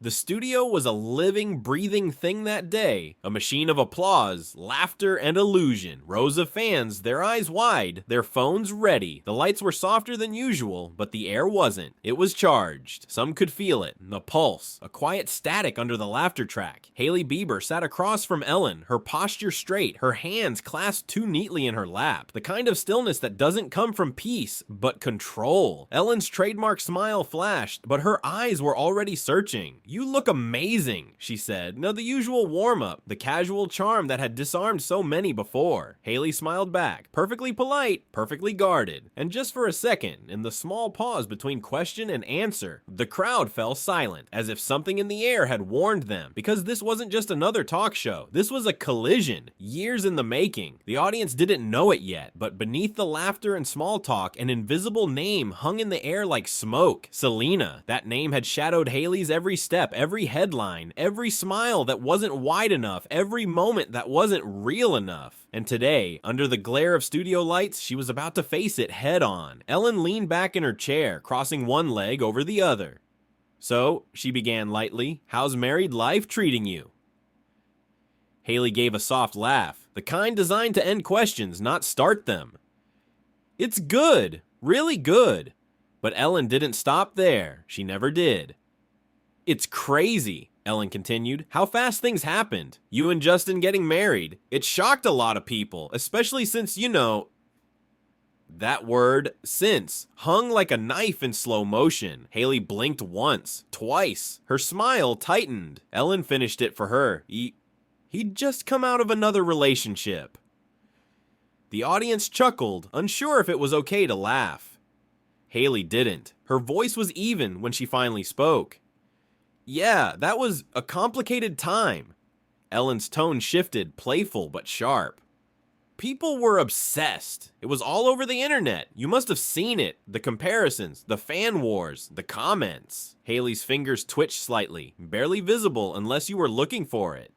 The studio was a living, breathing thing that day, a machine of applause, laughter, and illusion. Rows of fans, their eyes wide, their phones ready. The lights were softer than usual, but the air wasn't. It was charged. Some could feel it, the pulse, a quiet static under the laughter track. Hailey Bieber sat across from Ellen, her posture straight, her hands clasped too neatly in her lap. The kind of stillness that doesn't come from peace, but control. Ellen's trademark smile flashed, but her eyes were already searching. "You look amazing," she said. No, the usual warm-up, the casual charm that had disarmed so many before. Hailey smiled back, perfectly polite, perfectly guarded. And just for a second, in the small pause between question and answer, the crowd fell silent, as if something in the air had warned them. Because this wasn't just another talk show. This was a collision, years in the making. The audience didn't know it yet, but beneath the laughter and small talk, an invisible name hung in the air like smoke. Selena. That name had shadowed Hailey's every step, every headline, every smile that wasn't wide enough, every moment that wasn't real enough. And today, under the glare of studio lights, she was about to face it head on. Ellen leaned back in her chair, crossing one leg over the other. "So," she began lightly, "how's married life treating you?" Hailey gave a soft laugh, the kind designed to end questions, not start them. "It's good, really good." But Ellen didn't stop there. She never did. "It's crazy," Ellen continued, "how fast things happened. You and Justin getting married. It shocked a lot of people, especially since, That word, since, hung like a knife in slow motion. Hailey blinked once, twice. Her smile tightened. Ellen finished it for her. He'd just come out of another relationship. The audience chuckled, unsure if it was okay to laugh. Hailey didn't. Her voice was even when she finally spoke. "Yeah, that was a complicated time." Ellen's tone shifted, playful but sharp. "People were obsessed. It was all over the internet. You must have seen it. The comparisons, the fan wars, the comments." Hailey's fingers twitched slightly, barely visible unless you were looking for it.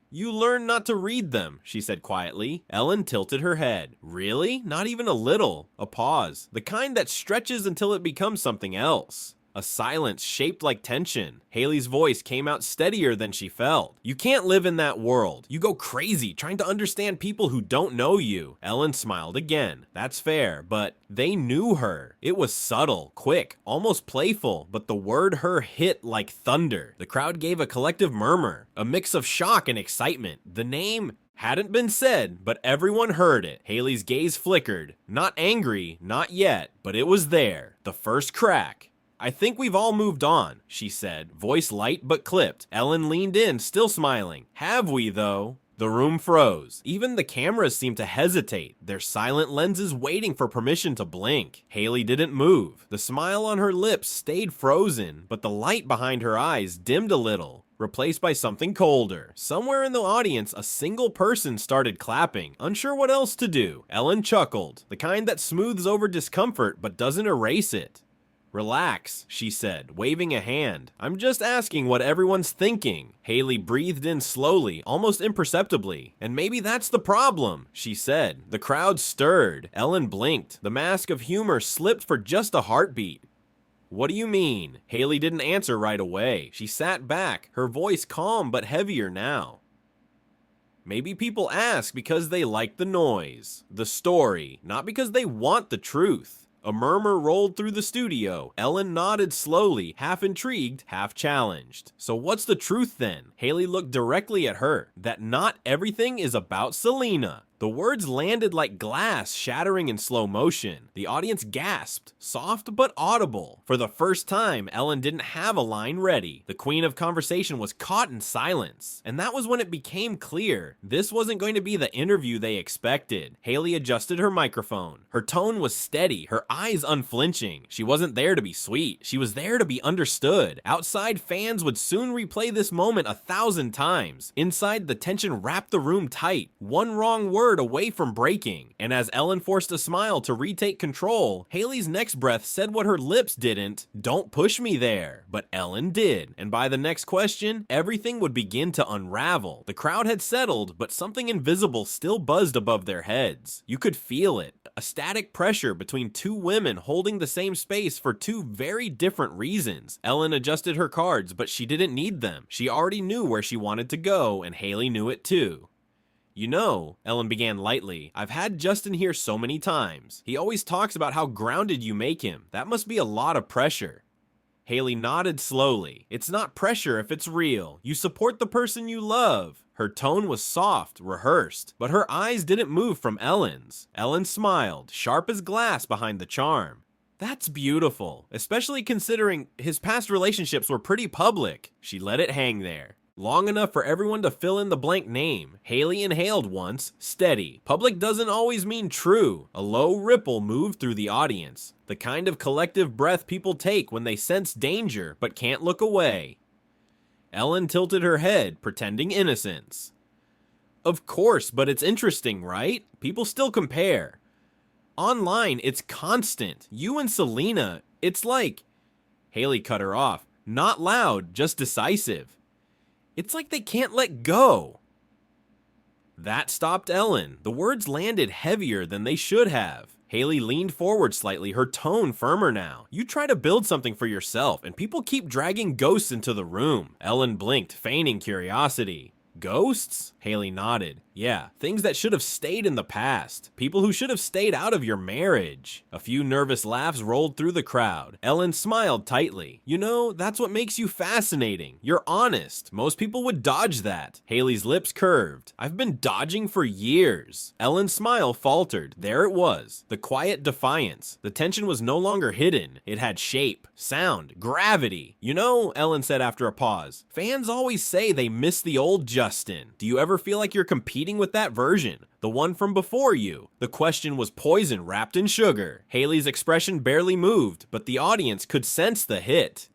"You learn not to read them," she said quietly. Ellen tilted her head. "Really? Not even a little." A pause, the kind that stretches until it becomes something else. A silence shaped like tension. Hailey's voice came out steadier than she felt. "You can't live in that world. You go crazy trying to understand people who don't know you." Ellen smiled again. "That's fair, but they knew her." It was subtle, quick, almost playful, but the word her hit like thunder. The crowd gave a collective murmur, a mix of shock and excitement. The name hadn't been said, but everyone heard it. Hailey's gaze flickered. Not angry, not yet, but it was there. The first crack. "I think we've all moved on," she said, voice light but clipped. Ellen leaned in, still smiling. "Have we, though?" The room froze. Even the cameras seemed to hesitate, their silent lenses waiting for permission to blink. Hailey didn't move. The smile on her lips stayed frozen, but the light behind her eyes dimmed a little, replaced by something colder. Somewhere in the audience, a single person started clapping, unsure what else to do. Ellen chuckled, the kind that smooths over discomfort but doesn't erase it. "Relax," she said, waving a hand. "I'm just asking what everyone's thinking." Hailey breathed in slowly, almost imperceptibly. "And maybe that's the problem," she said. The crowd stirred. Ellen blinked. The mask of humor slipped for just a heartbeat. "What do you mean?" Hailey didn't answer right away. She sat back, her voice calm but heavier now. "Maybe people ask because they like the noise, the story, not because they want the truth." A murmur rolled through the studio. Ellen nodded slowly, half intrigued, half challenged. "So what's the truth then?" Hailey looked directly at her. "That not everything is about Selena." The words landed like glass shattering in slow motion. The audience gasped, soft but audible. For the first time, Ellen didn't have a line ready. The queen of conversation was caught in silence. And that was when it became clear. This wasn't going to be the interview they expected. Hailey adjusted her microphone. Her tone was steady, her eyes unflinching. She wasn't there to be sweet. She was there to be understood. Outside, fans would soon replay this moment 1,000 times. Inside, the tension wrapped the room tight. One wrong word word away from breaking. And as Ellen forced a smile to retake control, Hailey's next breath said what her lips didn't: "Don't push me there." But Ellen did. And by the next question, everything would begin to unravel. The crowd had settled, but something invisible still buzzed above their heads. You could feel it. A static pressure between two women holding the same space for two very different reasons. Ellen adjusted her cards, but she didn't need them. She already knew where she wanted to go, and Hailey knew it too. "You know," Ellen began lightly, "I've had Justin here so many times. He always talks about how grounded you make him. That must be a lot of pressure." Hailey nodded slowly. "It's not pressure if it's real. You support the person you love." Her tone was soft, rehearsed, but her eyes didn't move from Ellen's. Ellen smiled, sharp as glass behind the charm. "That's beautiful, especially considering his past relationships were pretty public." She let it hang there. Long enough for everyone to fill in the blank name. Hailey inhaled once, steady. Public doesn't always mean true. A low ripple moved through the audience. The kind of collective breath people take when they sense danger but can't look away. Ellen tilted her head, pretending innocence. "Of course, but it's interesting, right? People still compare. Online, it's constant. You and Selena, it's like..." Hailey cut her off. "Not loud, just decisive. It's like they can't let go." That stopped Ellen. The words landed heavier than they should have. Hailey leaned forward slightly, her tone firmer now. "You try to build something for yourself, and people keep dragging ghosts into the room." Ellen blinked, feigning curiosity. "Ghosts?" Hailey nodded. "Yeah, things that should have stayed in the past. People who should have stayed out of your marriage." A few nervous laughs rolled through the crowd. Ellen smiled tightly. "You know, that's what makes you fascinating. You're honest. Most people would dodge that." Hailey's lips curved. "I've been dodging for years." Ellen's smile faltered. There it was. The quiet defiance. The tension was no longer hidden. It had shape, sound, gravity. "You know," Ellen said after a pause, "fans always say they miss the old Justin. Do you ever feel like you're competing with that version? The one from before you?" The question was poison wrapped in sugar. Hailey's expression barely moved, but the audience could sense the hit.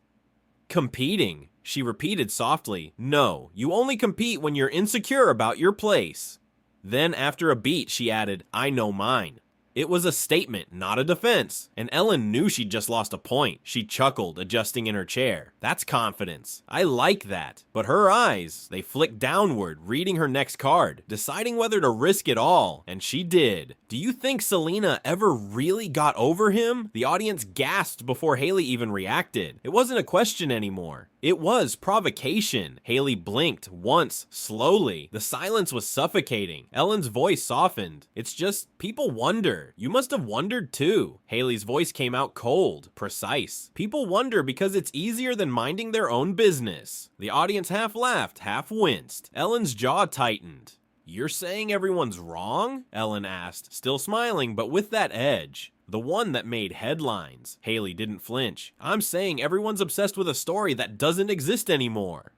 "Competing," she repeated softly. "No, you only compete when you're insecure about your place." Then after a beat, she added, "I know mine." It was a statement, not a defense, and Ellen knew she'd just lost a point. She chuckled, adjusting in her chair. "That's confidence. I like that." But her eyes, they flicked downward, reading her next card, deciding whether to risk it all, and she did. "Do you think Selena ever really got over him?" The audience gasped before Hailey even reacted. It wasn't a question anymore. It was provocation. Hailey blinked once, slowly. The silence was suffocating. Ellen's voice softened. "It's just, people wonder. You must have wondered too." Hailey's voice came out cold, precise. "People wonder because it's easier than minding their own business." The audience half laughed, half winced. Ellen's jaw tightened. "You're saying everyone's wrong?" Ellen asked, still smiling, but with that edge. The one that made headlines. Hailey didn't flinch. "I'm saying everyone's obsessed with a story that doesn't exist anymore."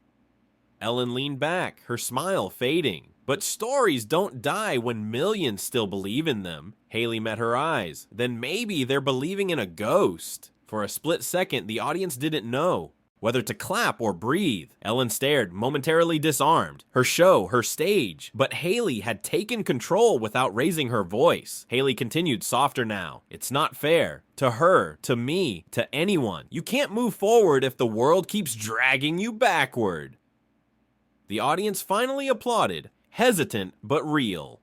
Ellen leaned back, her smile fading. "But stories don't die when millions still believe in them." Hailey met her eyes. "Then maybe they're believing in a ghost." For a split second, the audience didn't know whether to clap or breathe. Ellen stared, momentarily disarmed. Her show, her stage. But Hailey had taken control without raising her voice. Hailey continued, softer now. "It's not fair. To her, to me, to anyone. You can't move forward if the world keeps dragging you backward." The audience finally applauded, hesitant but real.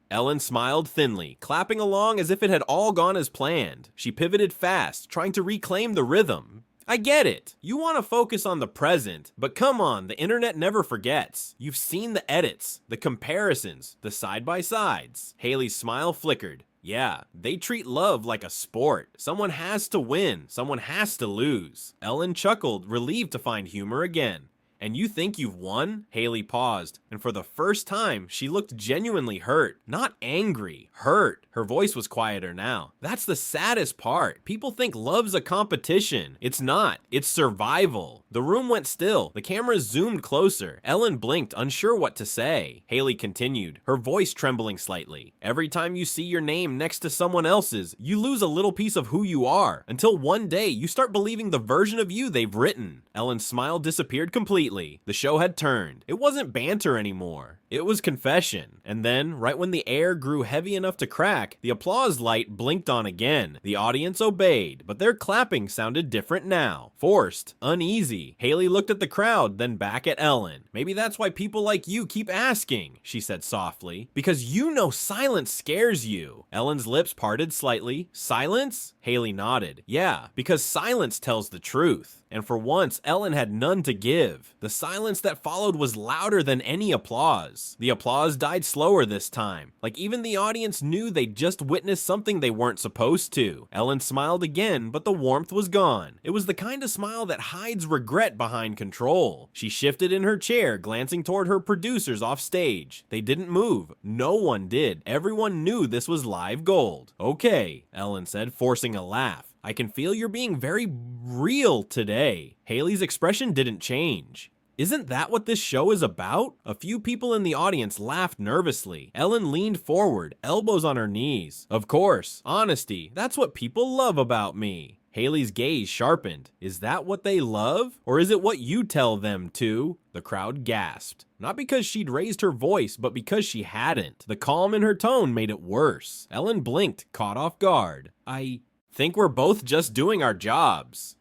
Ellen smiled thinly, clapping along as if it had all gone as planned. She pivoted fast, trying to reclaim the rhythm. "I get it. You want to focus on the present, but come on, the internet never forgets. You've seen the edits, the comparisons, the side-by-sides." Hailey's smile flickered. "Yeah, they treat love like a sport. Someone has to win, someone has to lose." Ellen chuckled, relieved to find humor again. "And you think you've won?" Hailey paused, and for the first time, she looked genuinely hurt. Not angry, hurt. Her voice was quieter now. "That's the saddest part. People think love's a competition. It's not. It's survival." The room went still. The camera zoomed closer. Ellen blinked, unsure what to say. Hailey continued, her voice trembling slightly. Every time you see your name next to someone else's, you lose a little piece of who you are, until one day you start believing the version of you they've written. Ellen's smile disappeared completely. The show had turned. It wasn't banter anymore. It was confession. And then, right when the air grew heavy enough to crack, the applause light blinked on again. The audience obeyed, but their clapping sounded different now. Forced, uneasy. Hailey looked at the crowd, then back at Ellen. Maybe that's why people like you keep asking, she said softly. Because you know silence scares you. Ellen's lips parted slightly. Silence? Hailey nodded. Yeah, because silence tells the truth. And for once, Ellen had none to give. The silence that followed was louder than any applause. The applause died slower this time, like even the audience knew they'd just witnessed something they weren't supposed to. Ellen smiled again, but the warmth was gone. It was the kind of smile that hides regret behind control. She shifted in her chair, glancing toward her producers off stage. They didn't move. No one did. Everyone knew this was live gold. Okay, Ellen said, forcing a laugh. I can feel you're being very real today. Hailey's expression didn't change. Isn't that what this show is about? A few people in the audience laughed nervously. Ellen leaned forward, elbows on her knees. Of course, honesty. That's what people love about me. Hailey's gaze sharpened. Is that what they love? Or is it what you tell them to? The crowd gasped. Not because she'd raised her voice, but because she hadn't. The calm in her tone made it worse. Ellen blinked, caught off guard. I think we're both just doing our jobs.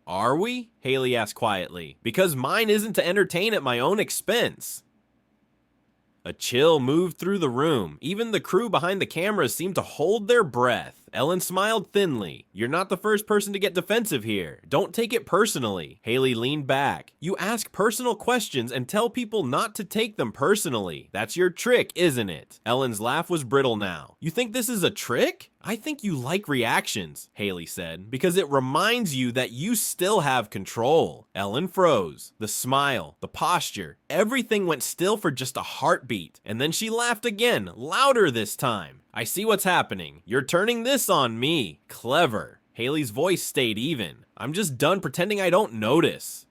Are we? Hailey asked quietly. Because mine isn't to entertain at my own expense. A chill moved through the room. Even the crew behind the cameras seemed to hold their breath. Ellen smiled thinly. You're not the first person to get defensive here. Don't take it personally. Hailey leaned back. You ask personal questions and tell people not to take them personally. That's your trick, isn't it? Ellen's laugh was brittle now. You think this is a trick? I think you like reactions, Hailey said, because it reminds you that you still have control. Ellen froze. The smile, the posture, everything went still for just a heartbeat. And then she laughed again, louder this time. I see what's happening. You're turning this on me. Clever. Hailey's voice stayed even. I'm just done pretending I don't notice.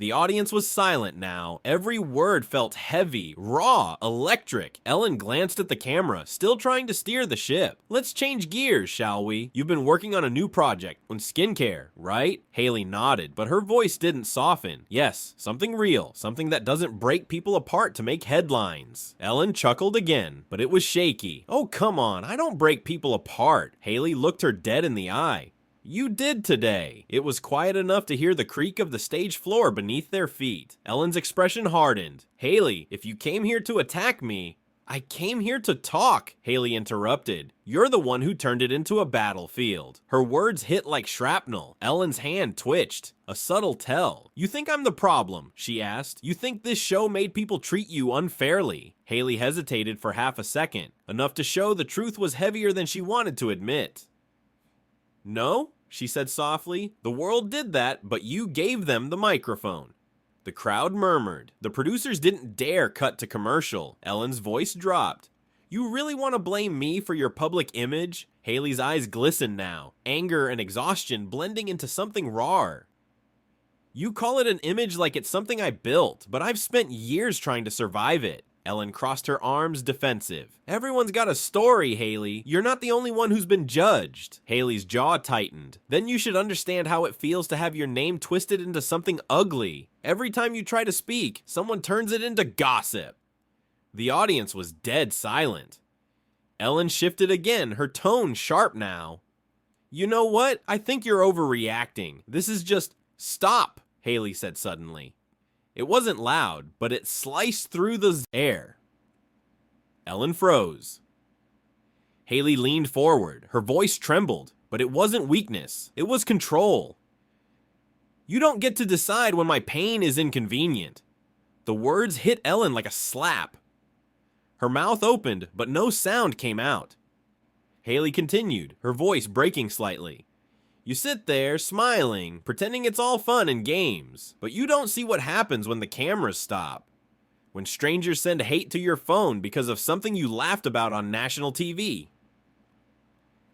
The audience was silent now. Every word felt heavy, raw, electric. Ellen glanced at the camera, still trying to steer the ship. Let's change gears, shall we? You've been working on a new project on skincare, right? Hailey nodded, but her voice didn't soften. Yes, something real, something that doesn't break people apart to make headlines. Ellen chuckled again, but it was shaky. Oh, come on, I don't break people apart. Hailey looked her dead in the eye. You did today. It was quiet enough to hear the creak of the stage floor beneath their feet. Ellen's expression hardened. Hailey, if you came here to attack me, I came here to talk, Hailey interrupted. You're the one who turned it into a battlefield. Her words hit like shrapnel. Ellen's hand twitched. A subtle tell. You think I'm the problem? She asked. You think this show made people treat you unfairly? Hailey hesitated for half a second, enough to show the truth was heavier than she wanted to admit. No, she said softly. The world did that, but you gave them the microphone. The crowd murmured. The producers didn't dare cut to commercial. Ellen's voice dropped. You really want to blame me for your public image? Hailey's eyes glistened now, anger and exhaustion blending into something raw. You call it an image like it's something I built, but I've spent years trying to survive it. Ellen crossed her arms, defensive. Everyone's got a story, Hailey. You're not the only one who's been judged. Hailey's jaw tightened. Then you should understand how it feels to have your name twisted into something ugly. Every time you try to speak, someone turns it into gossip. The audience was dead silent. Ellen shifted again, her tone sharp now. You know what? I think you're overreacting. This is just... Stop, Hailey said suddenly. It wasn't loud, but it sliced through the air. Ellen froze. Hailey leaned forward. Her voice trembled, but it wasn't weakness. It was control. You don't get to decide when my pain is inconvenient. The words hit Ellen like a slap. Her mouth opened, but no sound came out. Hailey continued, her voice breaking slightly. You sit there, smiling, pretending it's all fun and games, but you don't see what happens when the cameras stop. When strangers send hate to your phone because of something you laughed about on national TV.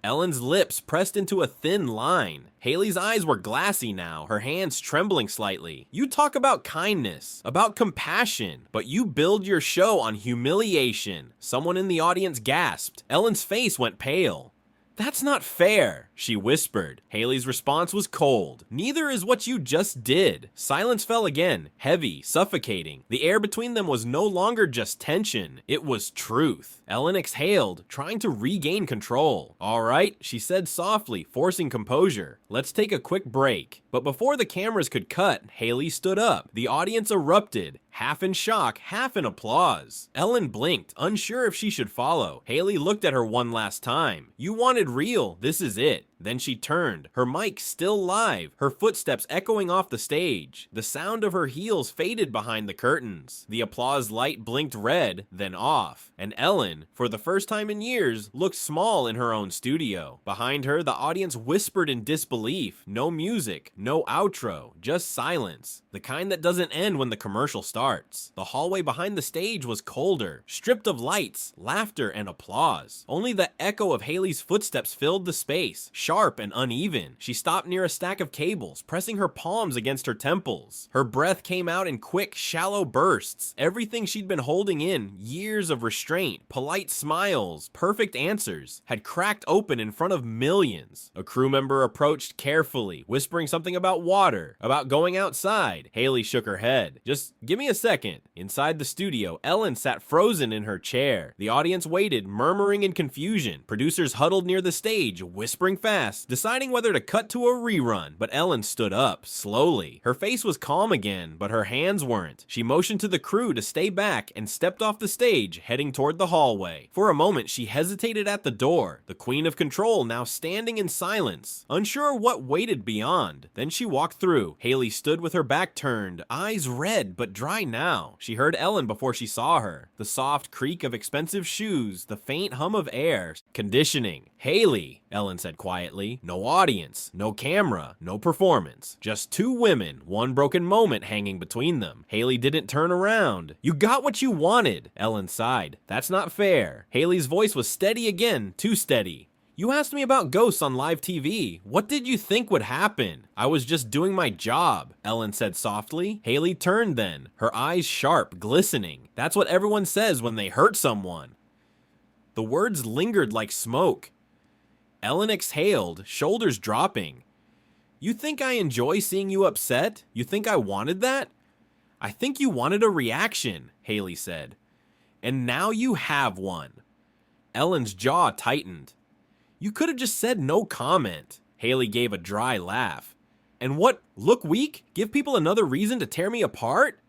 Ellen's lips pressed into a thin line. Hailey's eyes were glassy now, her hands trembling slightly. You talk about kindness, about compassion, but you build your show on humiliation. Someone in the audience gasped. Ellen's face went pale. That's not fair, she whispered. Hailey's response was cold. Neither is what you just did. Silence fell again, heavy, suffocating. The air between them was no longer just tension, it was truth. Ellen exhaled, trying to regain control. All right, she said softly, forcing composure. Let's take a quick break. But before the cameras could cut, Hailey stood up. The audience erupted, half in shock, half in applause. Ellen blinked, unsure if she should follow. Hailey looked at her one last time. You wanted real, this is it. Then she turned, her mic still live, her footsteps echoing off the stage. The sound of her heels faded behind the curtains. The applause light blinked red, then off. And Ellen, for the first time in years, looked small in her own studio. Behind her, the audience whispered in disbelief. No music, no outro, just silence. The kind that doesn't end when the commercial starts. The hallway behind the stage was colder, stripped of lights, laughter, and applause. Only the echo of Hailey's footsteps filled the space. Sharp and uneven. She stopped near a stack of cables, pressing her palms against her temples. Her breath came out in quick, shallow bursts. Everything she'd been holding in, years of restraint, polite smiles, perfect answers, had cracked open in front of millions. A crew member approached carefully, whispering something about water, about going outside. Hailey shook her head. Just give me a second. Inside the studio, Ellen sat frozen in her chair. The audience waited, murmuring in confusion. Producers huddled near the stage, whispering fast, deciding whether to cut to a rerun, but Ellen stood up, slowly. Her face was calm again, but her hands weren't. She motioned to the crew to stay back and stepped off the stage, heading toward the hallway. For a moment, she hesitated at the door, the queen of control now standing in silence, unsure what waited beyond. Then she walked through. Hailey stood with her back turned, eyes red but dry now. She heard Ellen before she saw her. The soft creak of expensive shoes, the faint hum of air. Conditioning. Hailey, Ellen said quietly. No audience, no camera, no performance. Just two women, one broken moment hanging between them. Hailey didn't turn around. You got what you wanted, Ellen sighed. That's not fair. Hailey's voice was steady again, too steady. You asked me about ghosts on live TV. What did you think would happen? I was just doing my job, Ellen said softly. Hailey turned then, her eyes sharp, glistening. That's what everyone says when they hurt someone. The words lingered like smoke. Ellen exhaled, shoulders dropping. You think I enjoy seeing you upset? You think I wanted that? I think you wanted a reaction, Hailey said. And now you have one. Ellen's jaw tightened. You could have just said no comment. Hailey gave a dry laugh. And what, look weak? Give people another reason to tear me apart?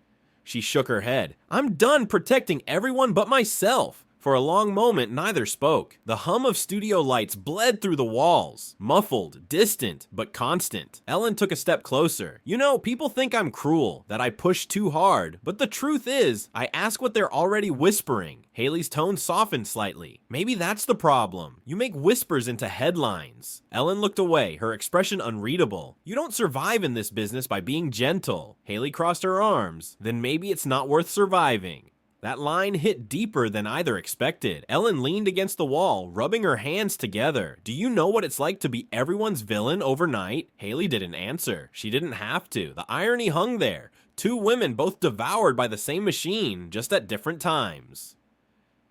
She shook her head. I'm done protecting everyone but myself. For a long moment, neither spoke. The hum of studio lights bled through the walls, muffled, distant, but constant. Ellen took a step closer. You know, people think I'm cruel, that I push too hard, but the truth is, I ask what they're already whispering. Hailey's tone softened slightly. Maybe that's the problem. You make whispers into headlines. Ellen looked away, her expression unreadable. You don't survive in this business by being gentle. Hailey crossed her arms. Then maybe it's not worth surviving. That line hit deeper than either expected. Ellen leaned against the wall, rubbing her hands together. Do you know what it's like to be everyone's villain overnight? Hailey didn't answer. She didn't have to. The irony hung there. Two women both devoured by the same machine, just at different times.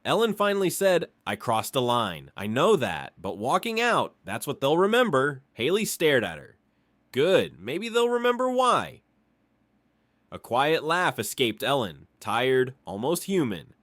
Ellen finally said, I crossed a line. I know that, but walking out, that's what they'll remember. Hailey stared at her. Good, maybe they'll remember why. A quiet laugh escaped Ellen, tired, almost human.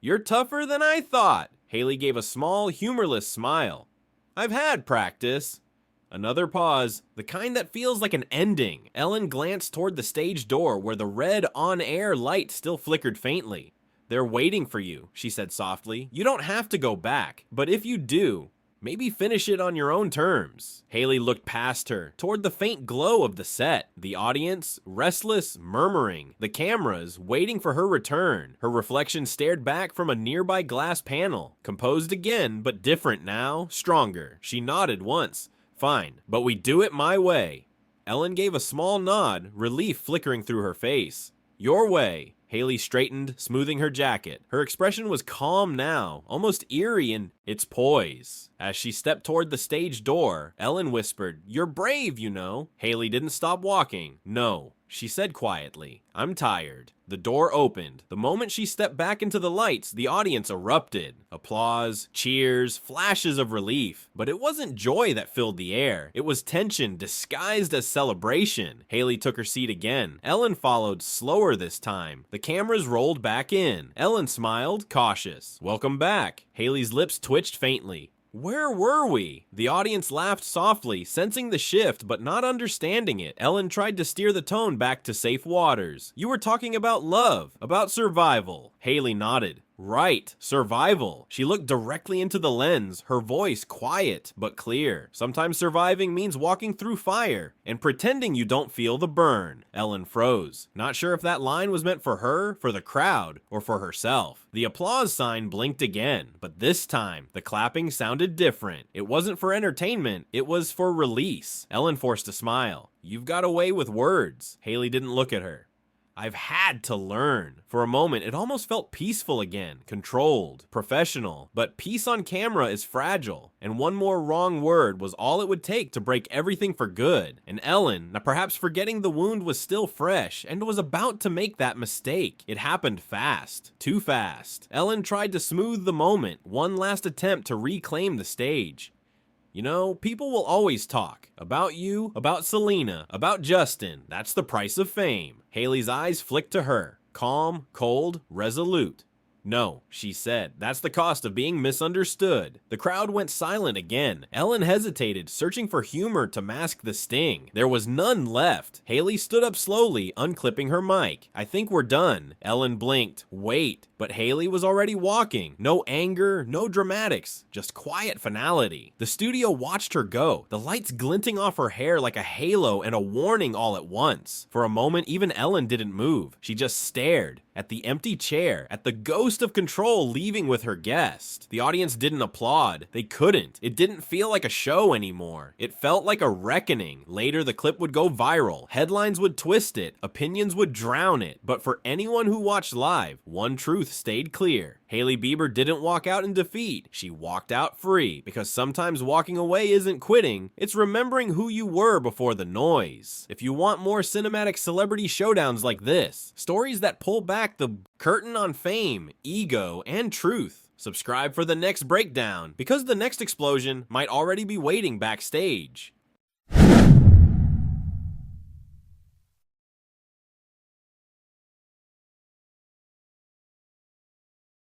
You're tougher than I thought. Hailey gave a small, humorless smile. I've had practice. Another pause, the kind that feels like an ending. Ellen glanced toward the stage door where the red on-air light still flickered faintly. They're waiting for you, she said softly. You don't have to go back, but if you do, maybe finish it on your own terms. Hailey looked past her, toward the faint glow of the set. The audience, restless, murmuring. The cameras, waiting for her return. Her reflection stared back from a nearby glass panel. Composed again, but different now, stronger. She nodded once. Fine, but we do it my way. Ellen gave a small nod, relief flickering through her face. Your way. Hailey straightened, smoothing her jacket. Her expression was calm now, almost eerie in It's poise. As she stepped toward the stage door, Ellen whispered, "You're brave, you know." Hailey didn't stop walking. "No," she said quietly. "I'm tired." The door opened. The moment she stepped back into the lights, the audience erupted. Applause, cheers, flashes of relief. But it wasn't joy that filled the air. It was tension disguised as celebration. Hailey took her seat again. Ellen followed, slower this time. The cameras rolled back in. Ellen smiled, cautious. "Welcome back." Hailey's lips twitched faintly. "Where were we?" The audience laughed softly, sensing the shift but not understanding it. Ellen tried to steer the tone back to safe waters. "You were talking about love, about survival." Hailey nodded. "Right, survival." She looked directly into the lens, her voice quiet but clear. "Sometimes surviving means walking through fire and pretending you don't feel the burn." Ellen froze, not sure if that line was meant for her, for the crowd, or for herself. The applause sign blinked again, but this time, the clapping sounded different. It wasn't for entertainment, it was for release. Ellen forced a smile. "You've got a way with words." Hailey didn't look at her. "I've had to learn." For a moment, it almost felt peaceful again, controlled, professional. But peace on camera is fragile, and one more wrong word was all it would take to break everything for good. And Ellen, perhaps forgetting the wound was still fresh, and was about to make that mistake. It happened fast, too fast. Ellen tried to smooth the moment, one last attempt to reclaim the stage. "You know, people will always talk. About you, about Selena, about Justin. That's the price of fame." Hailey's eyes flicked to her. Calm, cold, resolute. "No," she said. "That's the cost of being misunderstood." The crowd went silent again. Ellen hesitated, searching for humor to mask the sting. There was none left. Hailey stood up slowly, unclipping her mic. "I think we're done." Ellen blinked. "Wait." But Hailey was already walking. No anger, no dramatics, just quiet finality. The studio watched her go, the lights glinting off her hair like a halo and a warning all at once. For a moment, even Ellen didn't move. She just stared at the empty chair, at the ghost of control leaving with her guest. The audience didn't applaud. They couldn't. It didn't feel like a show anymore. It felt like a reckoning. Later, the clip would go viral. Headlines would twist it. Opinions would drown it. But for anyone who watched live, one truth stayed clear. Hailey Bieber didn't walk out in defeat. She walked out free. Because sometimes walking away isn't quitting. It's remembering who you were before the noise. If you want more cinematic celebrity showdowns like this, stories that pull back the curtain on fame, ego, and truth, subscribe for the next breakdown, because the next explosion might already be waiting backstage.